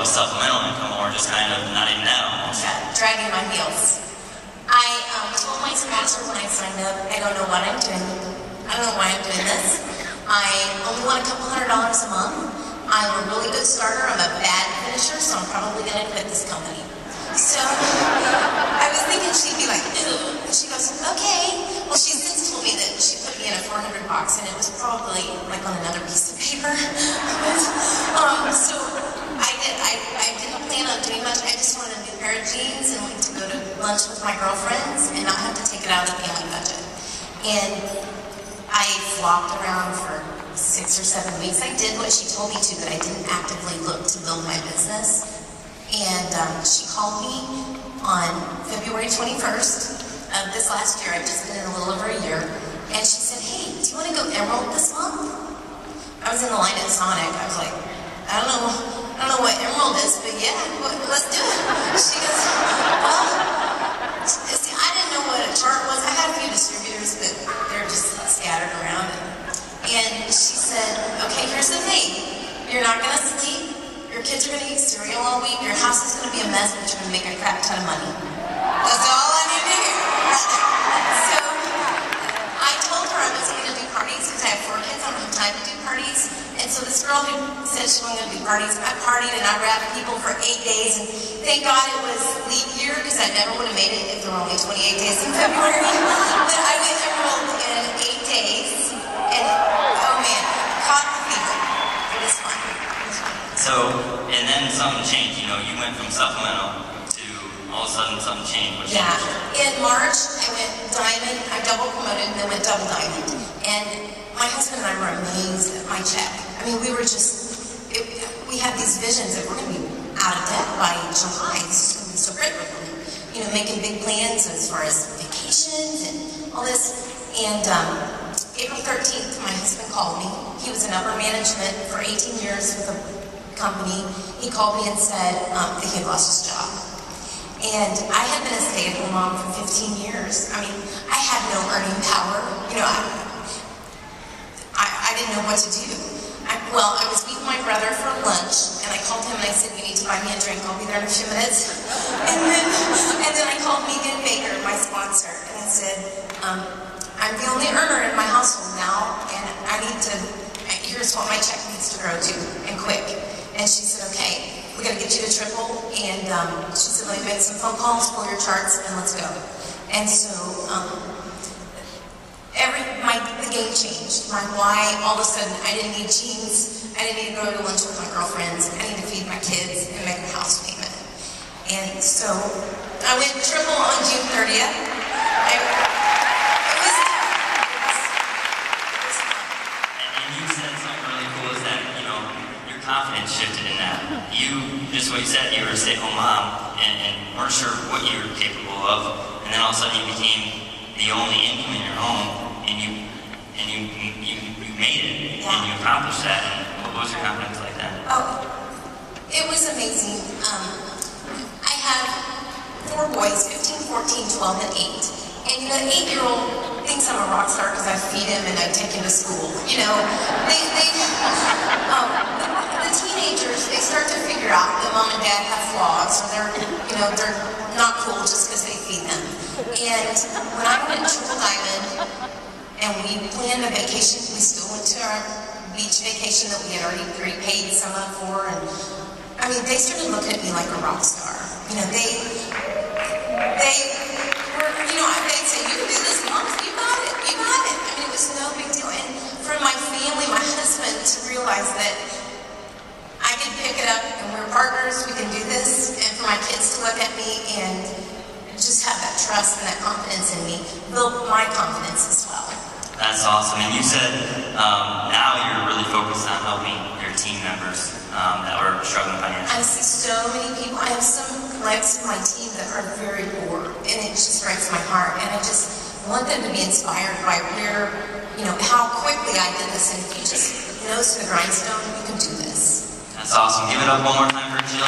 supplemental income, or just kind of not even that almost? Yeah, dragging my heels. I told my sponsor when I signed up, I don't know what I'm doing. I don't know why I'm doing this. I only want a couple $100 a month. I'm a really good starter. I'm a bad finisher, so I'm probably going to quit this company. So I was thinking she'd be like, ew. And she goes, okay. Well, she's since told me that she put me in a 400 box, and it was probably like on another piece of paper. So I did. I didn't plan on doing much. I just wanted a new pair of jeans and to go to lunch with my girlfriends and not have to take it out of the family budget. And I flopped around for 6 or 7 weeks. I did what she told me to, but I didn't actively look to build my business. And she called me on February 21st of this last year. I've just been in a little over a year. And she said, hey, do you want to go Emerald this month? I was in the line at Sonic. I was like, I don't know what Emerald is, but yeah, let's do it. She goes, well, see, I didn't know what a chart was. I had a few distributors, but they're just scattered around. And she said, okay, here's the thing. You're not going to sleep. Your kids are going to eat cereal all week. Your house is going to be a mess, but you're going to make a crap ton of money. That's all I need to hear. So I told her I wasn't going to do parties because I have 4 kids. I don't have time to do parties. And so this girl who said she wasn't going to do parties, I partied and I wrapped people for 8 days. And thank God it was leap year because I never would have made it if there were only 28 days in February. But I went Emerald in 8 days. And oh man, caught the fever. It was fun. So, and then something changed. You know, you went from supplemental to all of a sudden something changed. What changed? In March, I went diamond. I double promoted and then went double diamond. And my husband and I were amazed at my check. I mean, we were just, we had these visions that we're going to be out of debt by July. This is going to be so great. We're, you know, making big plans as far as vacations and all this. And April 13th, my husband called me. He was in upper management for 18 years with a company. He called me and said that he had lost his job. And I had been a stay-at-home mom for 15 years. I mean, I had no earning power. You know, I didn't know what to do. I was meeting my brother for lunch, and I called him and I said, you need to buy me a drink. I'll be there in a few minutes. And then I called Megan Baker, my sponsor, and I said, I'm the only earner in my household now, and I need to, here's what my check needs to grow to, and quick. And she said, okay, we're going to get you to triple. And she said, let me make some phone calls, pull your charts, and let's go. And so the game changed. My why, all of a sudden, I didn't need jeans. I didn't need to go to lunch with my girlfriends. I need to feed my kids and make a house payment. And so I went triple on June 30th. Confidence shifted in that. You, just what you said, you were a stay-at-home mom and weren't sure what you were capable of, and then all of a sudden you became the only income in your home, and you made it, and you accomplished that. And what was your confidence like that? Oh, it was amazing. I have 4 boys, 15, 14, 12, and 8. And you know, the 8-year-old thinks I'm a rock star because I feed him and I take him to school. You know, the teenagers, they start to figure out that mom and dad have flaws, or they're not cool just because they feed them. And when I went triple diamond and we planned a vacation, we still went to our beach vacation that we had already prepaid some of for, and I mean, they started looking at me like a rock star. You know, they were, you know, they'd say, you can do this, mom, you got it. I mean, it was no big deal. And for my family, my husband, to realize that I can pick it up and we're partners, we can do this, and for my kids to look at me and just have that trust and that confidence in me, built my confidence as well. That's awesome. And you said now you're really focused on helping your team members that are struggling financially. I see so many people. I have some colleagues in my team that are very poor, and it just breaks my heart. And I just want them to be inspired by where, you know, how quickly I did this. And if you just nose to the grindstone, you can do this. That's awesome. Give it up one more time for Jill.